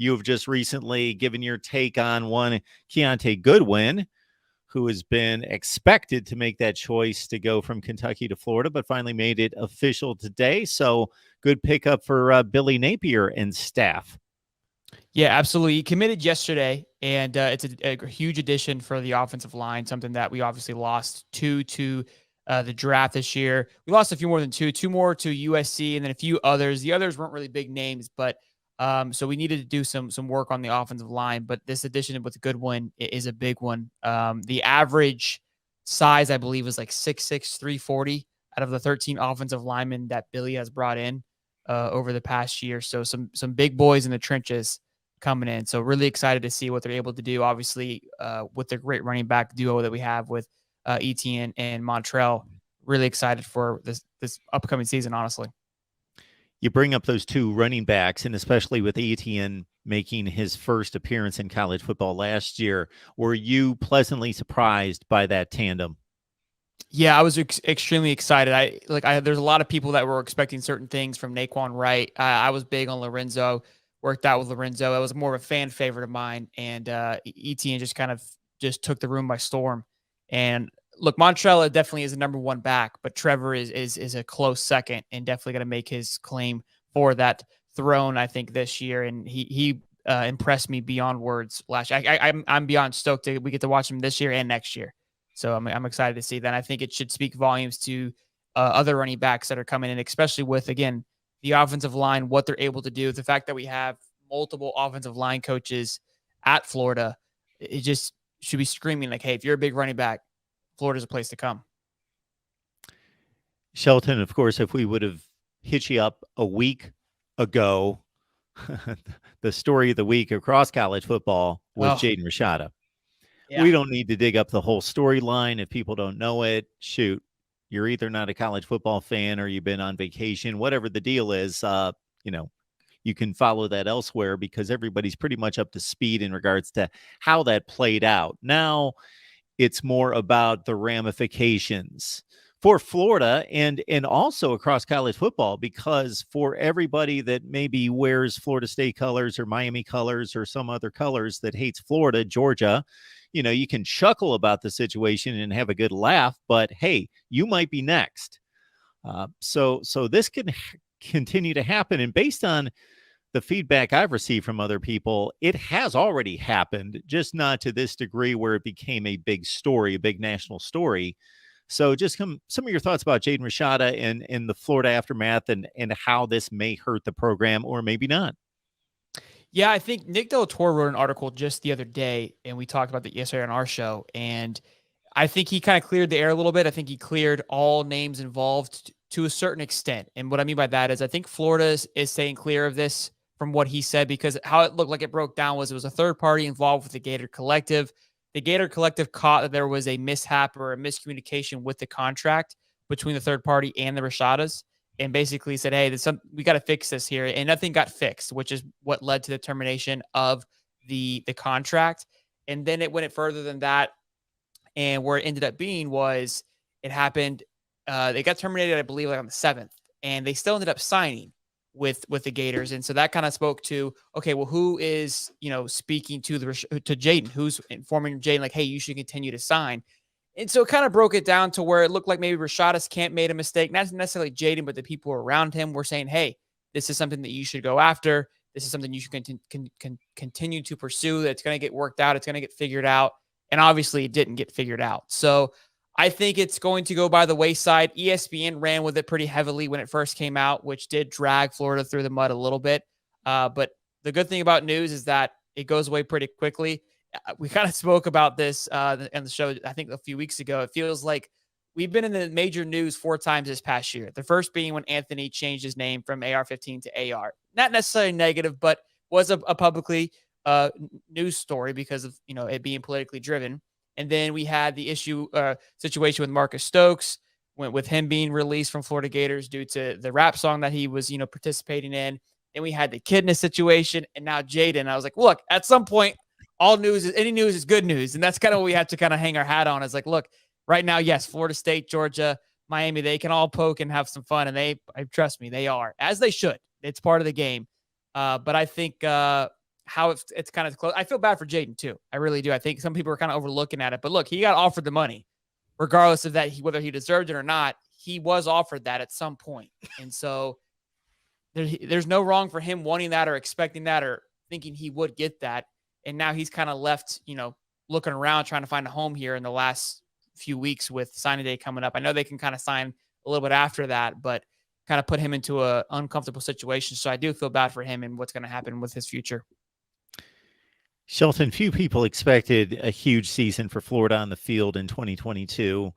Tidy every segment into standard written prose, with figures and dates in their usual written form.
You have just recently given your take on one Keontae Goodwin, who has been expected to make that choice to go from Kentucky to Florida, but finally made it official today. So good pickup for Billy Napier and staff. Yeah, absolutely. He committed yesterday, and it's a huge addition for the offensive line, something that we obviously lost to the draft this year. We lost a few more than two more to USC, and then a few others. The others weren't really big names, but so we needed to do some work on the offensive line. But this addition with Goodwin is a big one. The average size, I believe, is like 6'6", 340 out of the 13 offensive linemen that Billy has brought in over the past year. So some big boys in the trenches coming in. So really excited to see what they're able to do, obviously, with the great running back duo that we have with Etienne and Montrell. Really excited for this upcoming season, honestly. You bring up those two running backs, and especially with Etienne making his first appearance in college football last year. Were you pleasantly surprised by that tandem? Yeah, I was extremely excited. There's a lot of people that were expecting certain things from Naquan Wright. I was big on Lorenzo. Worked out with Lorenzo. It was more of a fan favorite of mine, and Etienne just took the room by storm. And look, Montrell definitely is the number one back, but Trevor is a close second, and definitely going to make his claim for that throne, I think, this year. And he impressed me beyond words last year. I'm beyond stoked that we get to watch him this year and next year. So I'm excited to see that. I think it should speak volumes to other running backs that are coming in, especially with, again, the offensive line, what they're able to do. The fact that we have multiple offensive line coaches at Florida, it just should be screaming like, hey, if you're a big running back, Florida's a place to come. Shelton, of course, if we would have hit you up a week ago, the story of the week across college football was Jaden Rashada. Yeah. We don't need to dig up the whole storyline. If people don't know it, shoot. You're either not a college football fan or you've been on vacation, whatever the deal is, you can follow that elsewhere because everybody's pretty much up to speed in regards to how that played out. Now it's more about the ramifications for Florida and also across college football, because for everybody that maybe wears Florida State colors or Miami colors or some other colors that hates Florida, Georgia, you can chuckle about the situation and have a good laugh, but hey, you might be next. So this can continue to happen. And based on the feedback I've received from other people, it has already happened, just not to this degree where it became a big story, a big national story. So just some of your thoughts about Jaden Rashada and the Florida aftermath and how this may hurt the program or maybe not. Yeah, I think Nick Delatorre wrote an article just the other day, and we talked about that yesterday on our show, and I think he kind of cleared the air a little bit. I think he cleared all names involved to a certain extent. And what I mean by that is I think Florida is staying clear of this from what he said, because how it looked like it broke down was it was a third party involved with the Gator Collective. The Gator Collective caught that there was a mishap or a miscommunication with the contract between the third party and the Rashadas, and basically said, hey, we got to fix this here. And nothing got fixed, which is what led to the termination of the contract. And then it went further than that. And where it ended up being was it happened. They got terminated, I believe, like on the 7th, and they still ended up signing with the Gators. And so that kind of spoke to, okay, well, who is, speaking to Jaden, who's informing Jaden, like, hey, you should continue to sign. And so it kind of broke it down to where it looked like maybe Rashadas Camp made a mistake, not necessarily Jaden, but the people around him were saying, hey, this is something that you should go after. This is something you should continue to pursue. That's going to get worked out. It's going to get figured out. And obviously it didn't get figured out. So I think it's going to go by the wayside. ESPN ran with it pretty heavily when it first came out, which did drag Florida through the mud a little bit. But the good thing about news is that it goes away pretty quickly. We kind of spoke about this on the show, I think a few weeks ago. It feels like we've been in the major news 4 times this past year. The first being when Anthony changed his name from AR-15 to AR. Not necessarily negative, but was a publicly news story because of it being politically driven. And then we had the situation with Marcus Stokes, with him being released from Florida Gators due to the rap song that he was participating in. Then we had the Kidness situation, and now Jaden. I was like, look, at some point, any news is good news. And that's kind of what we have to kind of hang our hat on. Is like, look, right now, yes, Florida State, Georgia, Miami, they can all poke and have some fun. And trust me, they are, as they should. It's part of the game. But I think how it's kind of close. I feel bad for Jaden too. I really do. I think some people are kind of overlooking at it, but look, he got offered the money regardless of that, whether he deserved it or not. He was offered that at some point. And so there's no wrong for him wanting that or expecting that or thinking he would get that. And now he's kind of left, looking around, trying to find a home here in the last few weeks with signing day coming up. I know they can kind of sign a little bit after that, but kind of put him into an uncomfortable situation. So I do feel bad for him and what's going to happen with his future. Shelton, few people expected a huge season for Florida on the field in 2022.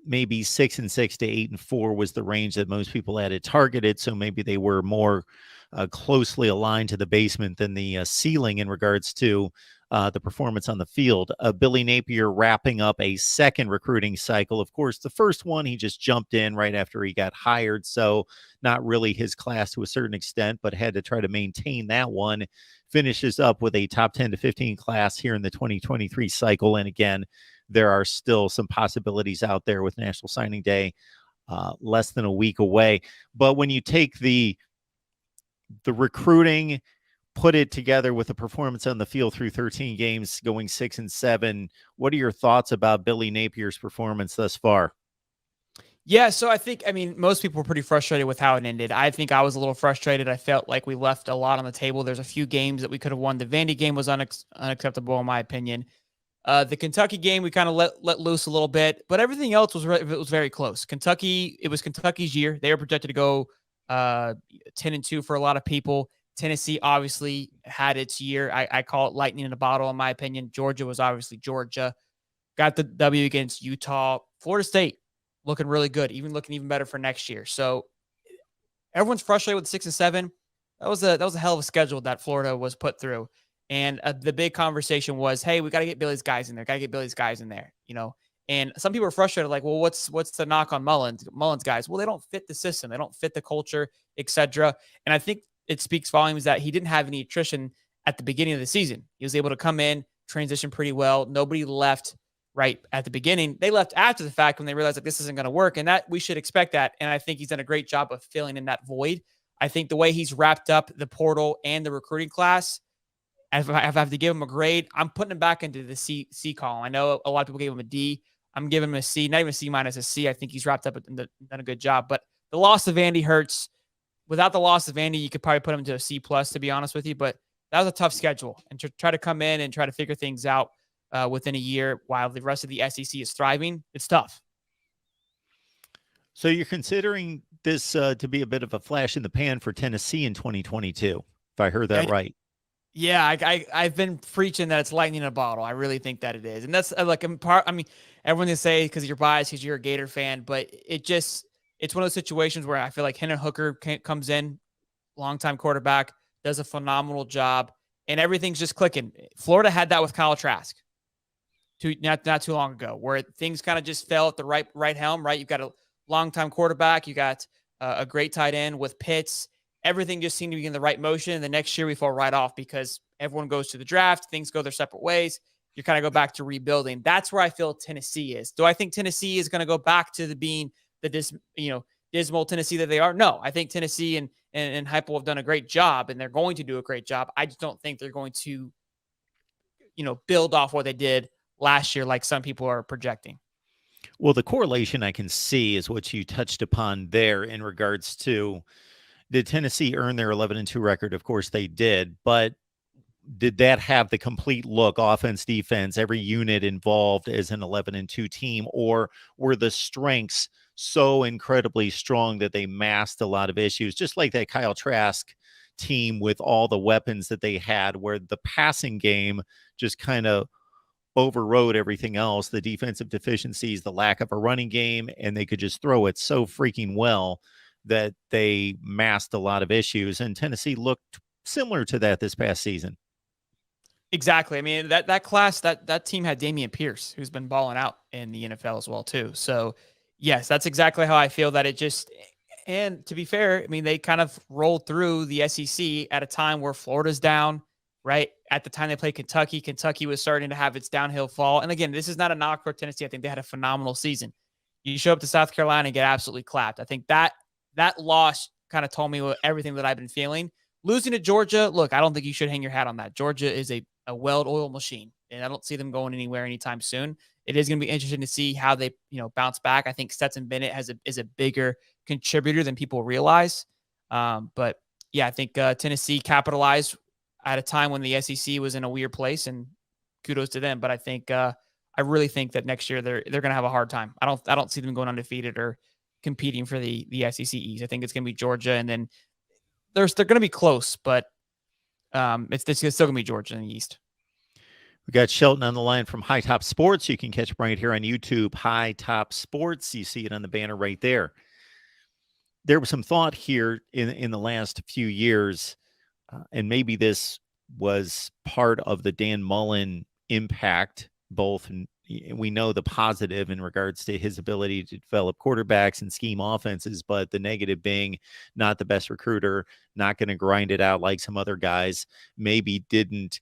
Maybe 6-6 to 8-4 was the range that most people had it targeted. So maybe they were more closely aligned to the basement than the ceiling in regards to the performance on the field. Billy Napier wrapping up a second recruiting cycle. Of course, the first one, he just jumped in right after he got hired. So not really his class to a certain extent, but had to try to maintain that one. Finishes up with a top 10 to 15 class here in the 2023 cycle. And again, there are still some possibilities out there with National Signing Day less than a week away. But when you take the recruiting, put it together with the performance on the field through 13 games, going 6-7, what are your thoughts about Billy Napier's performance thus far? Yeah, so most people were pretty frustrated with how it ended. I think I was a little frustrated. I felt like we left a lot on the table. There's a few games that we could have won. The Vandy game was unacceptable, in my opinion. The Kentucky game, we kind of let loose a little bit, but everything else was very close. Kentucky, it was Kentucky's year. They were projected to go 10-2 for a lot of people. Tennessee obviously had its year. I call it lightning in a bottle, in my opinion. Georgia was obviously Georgia. Got the W against Utah. Florida State looking really good, looking even better for next year. So everyone's frustrated with 6-7. That was a hell of a schedule that Florida was put through. And the big conversation was, hey, we got to get Billy's guys in there. And some people are frustrated, like, well, what's the knock on Mullen's guys? Well, they don't fit the system. They don't fit the culture, etc. And I think it speaks volumes that he didn't have any attrition at the beginning of the season. He was able to come in, transition pretty well. Nobody left right at the beginning. They left after the fact when they realized that this isn't going to work, and that we should expect that. And I think he's done a great job of filling in that void. I think the way he's wrapped up the portal and the recruiting class, if I have to give him a grade, I'm putting him back into the C column. I know a lot of people gave him a D. I'm giving him a C, not even a C minus, a C. I think he's wrapped up and done a good job. But the loss of Vandy hurts. Without the loss of Vandy, you could probably put him to a C plus, to be honest with you. But that was a tough schedule, and to try to come in and try to figure things out within a year while the rest of the SEC is thriving, it's tough. So you're considering this to be a bit of a flash in the pan for Tennessee in 2022, if I heard that right. Yeah, I've been preaching that it's lightning in a bottle. I really think that it is. And that's everyone can say because you're biased because you're a Gator fan, but it's one of those situations where I feel like Hendon Hooker comes in, longtime quarterback, does a phenomenal job, and everything's just clicking. Florida had that with Kyle Trask not too long ago, where things kind of just fell at the right helm, right? You've got a longtime quarterback, you got a great tight end with Pitts. Everything just seemed to be in the right motion. And the next year we fall right off because everyone goes to the draft. Things go their separate ways. You kind of go back to rebuilding. That's where I feel Tennessee is. Do I think Tennessee is going to go back to being the dismal Tennessee that they are? No, I think Tennessee and Heupel have done a great job, and they're going to do a great job. I just don't think they're going to, build off what they did last year like some people are projecting. Well, the correlation I can see is what you touched upon there in regards to, did Tennessee earn their 11-2 record? Of course they did, but did that have the complete look, offense, defense, every unit involved as an 11-2 team, or were the strengths so incredibly strong that they masked a lot of issues, just like that Kyle Trask team with all the weapons that they had, where the passing game just kind of overrode everything else, the defensive deficiencies, the lack of a running game, and they could just throw it so freaking well that they masked a lot of issues. And Tennessee looked similar to that this past season. Exactly. I mean, that class, that team had Dameon Pierce, who's been balling out in the NFL as well, too. So, yes, that's exactly how I feel that it just – and to be fair, I mean, they kind of rolled through the SEC at a time where Florida's down, right? At the time they played Kentucky, Kentucky was starting to have its downhill fall. And, again, this is not a knock for Tennessee. I think they had a phenomenal season. You show up to South Carolina and get absolutely clapped. I think that loss kind of told me everything that I've been feeling. Losing to Georgia, look, I don't think you should hang your hat on that. Georgia is a well-oiled machine, and I don't see them going anywhere anytime soon. It is going to be interesting to see how they, bounce back. I think Stetson Bennett is a bigger contributor than people realize. But yeah, I think Tennessee capitalized at a time when the SEC was in a weird place, and kudos to them. But I think I really think that next year they're going to have a hard time. I don't see them going undefeated or competing for the SEC East. I think it's going to be Georgia, and then they're going to be close, but it's still going to be Georgia in the East. We got Shelton on the line from High Top Sports. You can catch him right here on YouTube, High Top Sports. You see it on the banner right there. There was some thought here in the last few years, and maybe this was part of the Dan Mullen impact, both, and we know the positive in regards to his ability to develop quarterbacks and scheme offenses, but the negative being not the best recruiter, not going to grind it out like some other guys, maybe didn't,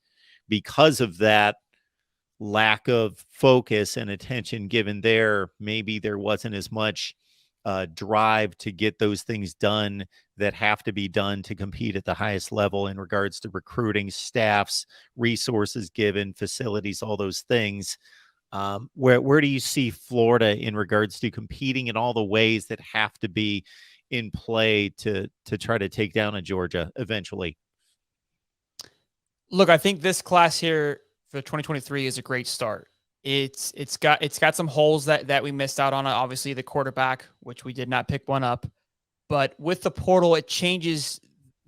because of that lack of focus and attention given there, maybe there wasn't as much drive to get those things done that have to be done to compete at the highest level in regards to recruiting, staffs, resources given, facilities, all those things. Where do you see Florida in regards to competing in all the ways that have to be in play to try to take down a Georgia eventually? Look, I think this class here for 2023 is a great start. It's got some holes that we missed out on. Obviously, the quarterback, which we did not pick one up, but with the portal, it changes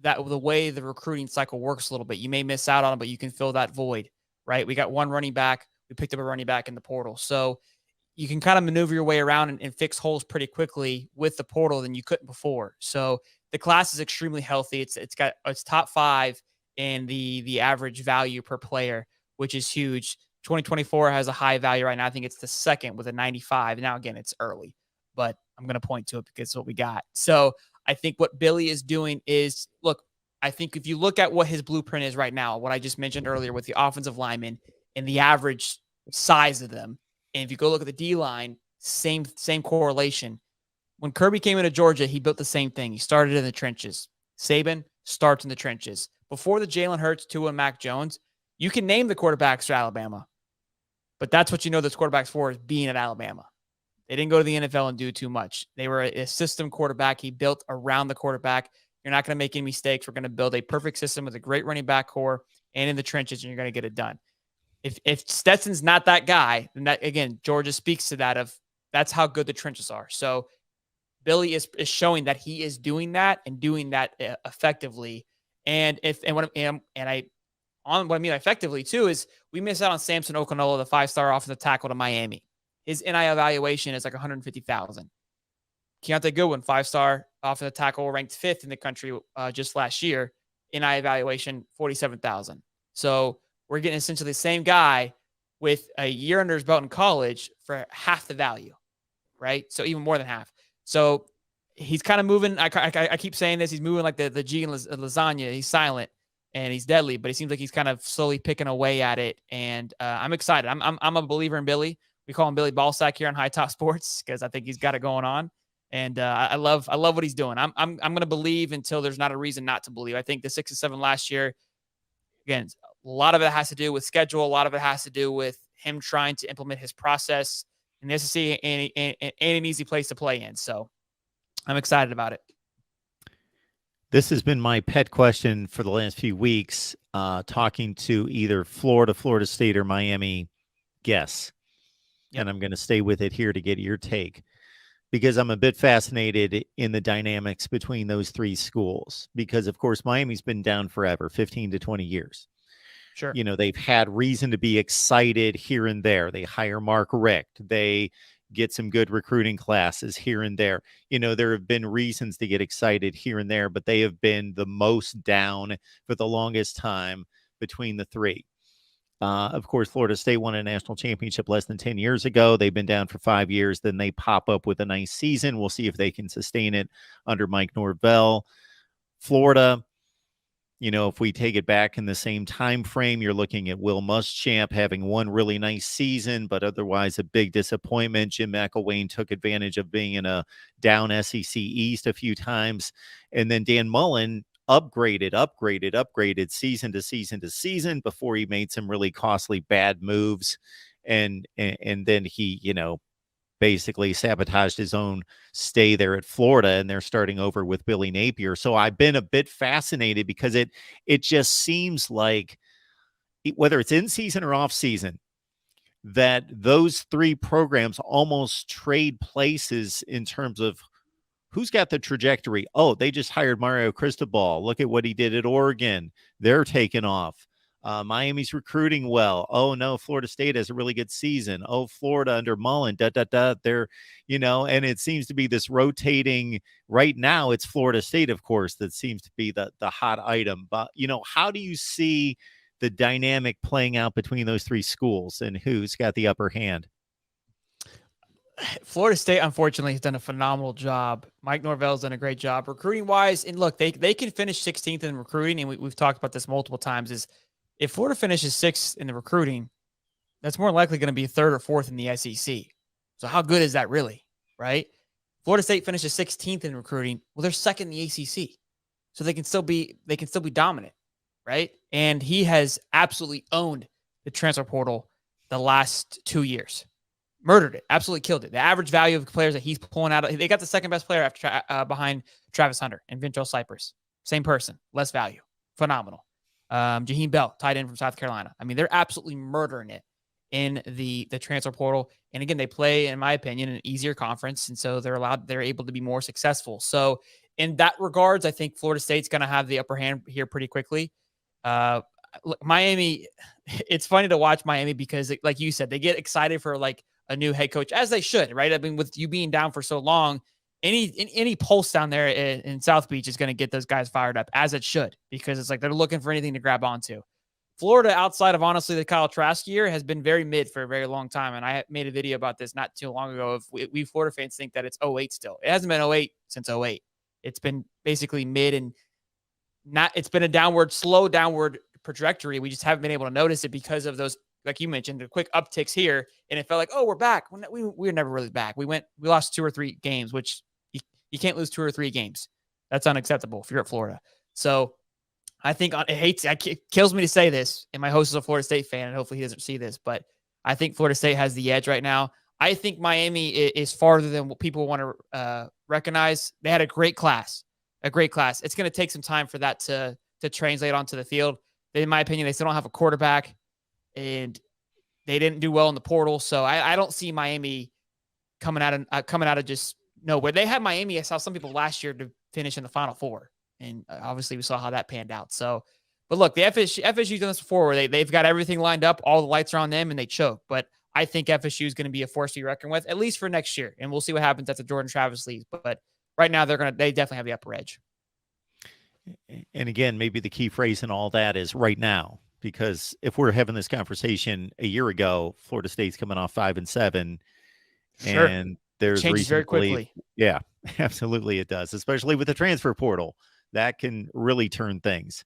the way the recruiting cycle works a little bit. You may miss out on it, but you can fill that void, right? We got one running back. We picked up a running back in the portal, so you can kind of maneuver your way around and fix holes pretty quickly with the portal than you couldn't before. So the class is extremely healthy. It's top 5 in the average value per player, which is huge. 2024 has a high value right now. I think it's the second with a 95. Now, again, it's early, but I'm going to point to it because it's what we got. So I think what Billy is doing is, look, I think if you look at what his blueprint is right now, what I just mentioned earlier with the offensive linemen and the average size of them, and if you go look at the D-line, same correlation. When Kirby came into Georgia, he built the same thing. He started in the trenches. Saban starts in the trenches. Before the Jalen Hurts, Tua, and Mac Jones, you can name the quarterbacks for Alabama. But that's what you know those quarterbacks for, is being at Alabama. They didn't go to the NFL and do too much. They were a system quarterback. He built around the quarterback. You're not going to make any mistakes. We're going to build a perfect system with a great running back core and in the trenches, and you're going to get it done. If Stetson's not that guy, then that, again, Georgia speaks to that, of that's how good the trenches are. So Billy is showing that he is doing that and doing that effectively. What I mean effectively too is we miss out on Samson Okunlola, the 5-star offensive tackle to Miami. His NI evaluation is like 150,000. Keontae Goodwin, 5-star offensive tackle, ranked 5th in the country just last year. NI evaluation 47,000. So we're getting essentially the same guy with a year under his belt in college for half the value, right? So even more than half. So he's kind of moving. I keep saying this. He's moving like the G in lasagna. He's silent and he's deadly, but it seems like he's kind of slowly picking away at it. And I'm excited. I'm a believer in Billy. We call him Billy Ballsack here on High Top Sports because I think he's got it going on. And I love what he's doing. I'm going to believe until there's not a reason not to believe. I think the 6-7 last year, again, a lot of it has to do with schedule. A lot of it has to do with him trying to implement his process in the SEC and an easy place to play in. So I'm excited about it. This has been my pet question for the last few weeks, talking to either Florida, Florida State, or Miami guests. Yep. And I'm going to stay with it here to get your take, because I'm a bit fascinated in the dynamics between those three schools. Because, of course, Miami's been down forever, 15 to 20 years. Sure. You know, they've had reason to be excited here and there. They hire Mark Richt. They get some good recruiting classes here and there. You know, there have been reasons to get excited here and there, but they have been the most down for the longest time between the three. Of course, Florida State won a national championship less than 10 years ago. They've been down for 5 years. Then they pop up with a nice season. We'll see if they can sustain it under Mike Norvell. Florida, you know, if we take it back in the same time frame, you're looking at Will Muschamp having one really nice season, but otherwise a big disappointment. Jim McElwain took advantage of being in a down SEC East a few times. And then Dan Mullen upgraded season to season to season before he made some really costly bad moves. And then he, basically sabotaged his own stay there at Florida, and they're starting over with Billy Napier. So I've been a bit fascinated because it just seems like whether it's in season or off season, that those three programs almost trade places in terms of who's got the trajectory. Oh, they just hired Mario Cristobal. Look at what he did at Oregon. They're taking off. Miami's recruiting well. Oh no, Florida State has a really good season. Oh, Florida under Mullen, They're, and it seems to be this rotating. Right now, it's Florida State, of course, that seems to be the hot item. But how do you see the dynamic playing out between those three schools and who's got the upper hand? Florida State, unfortunately, has done a phenomenal job. Mike Norvell's done a great job recruiting wise. And look, they can finish 16th in recruiting. And we've talked about this multiple times is if Florida finishes 6th in the recruiting, that's more likely going to be 3rd or 4th in the SEC. So how good is that really? Right. Florida State finishes 16th in recruiting. Well, they're 2nd in the ACC. So they can still be dominant. Right. And he has absolutely owned the transfer portal the last 2 years. Murdered it, absolutely killed it. The average value of players that he's pulling out, they got the second best player after behind Travis Hunter and Ventrell Cypress. Same person, less value, phenomenal. Jaheim Bell, tight end from South Carolina. I mean, they're absolutely murdering it in the transfer portal. And again, they play, in my opinion, an easier conference, and so they're able to be more successful. So, in that regards, I think Florida State's going to have the upper hand here pretty quickly. Miami, it's funny to watch Miami because, like you said, they get excited for like a new head coach, as they should, right? I mean, with you being down for so long, any pulse down there in South Beach is going to get those guys fired up, as it should, because it's like they're looking for anything to grab onto. Florida, outside of honestly the Kyle Trask year, has been very mid for a very long time, and I made a video about this not too long ago. If we Florida fans think that it's 08 still, it hasn't been 08 since 08. It's been basically mid and not. It's been a slow downward trajectory. We just haven't been able to notice it because of those, like you mentioned, the quick upticks here, and it felt like, oh, we're back. We were never really back. We lost 2 or 3 games, which you can't lose 2 or 3 games. That's unacceptable if you're at Florida. So I think it kills me to say this, and my host is a Florida State fan, and hopefully he doesn't see this, but I think Florida State has the edge right now. I think Miami is farther than what people want to recognize. They had a great class. It's going to take some time for that to translate onto the field. In my opinion, they still don't have a quarterback, and they didn't do well in the portal. So I don't see Miami coming out of just nowhere. They had Miami. I saw some people last year to finish in the Final Four, and obviously we saw how that panned out. So, but look, the FSU's done this before, where they've got everything lined up, all the lights are on them, and they choke. But I think FSU is going to be a force to be reckoned with, at least for next year, and we'll see what happens at the Jordan Travis leagues. But right now, they definitely have the upper edge. And again, maybe the key phrase in all that is right now, because if we're having this conversation a year ago, Florida State's coming off 5-7, sure. And there's changes very quickly. Yeah, absolutely it does, especially with the transfer portal. That can really turn things.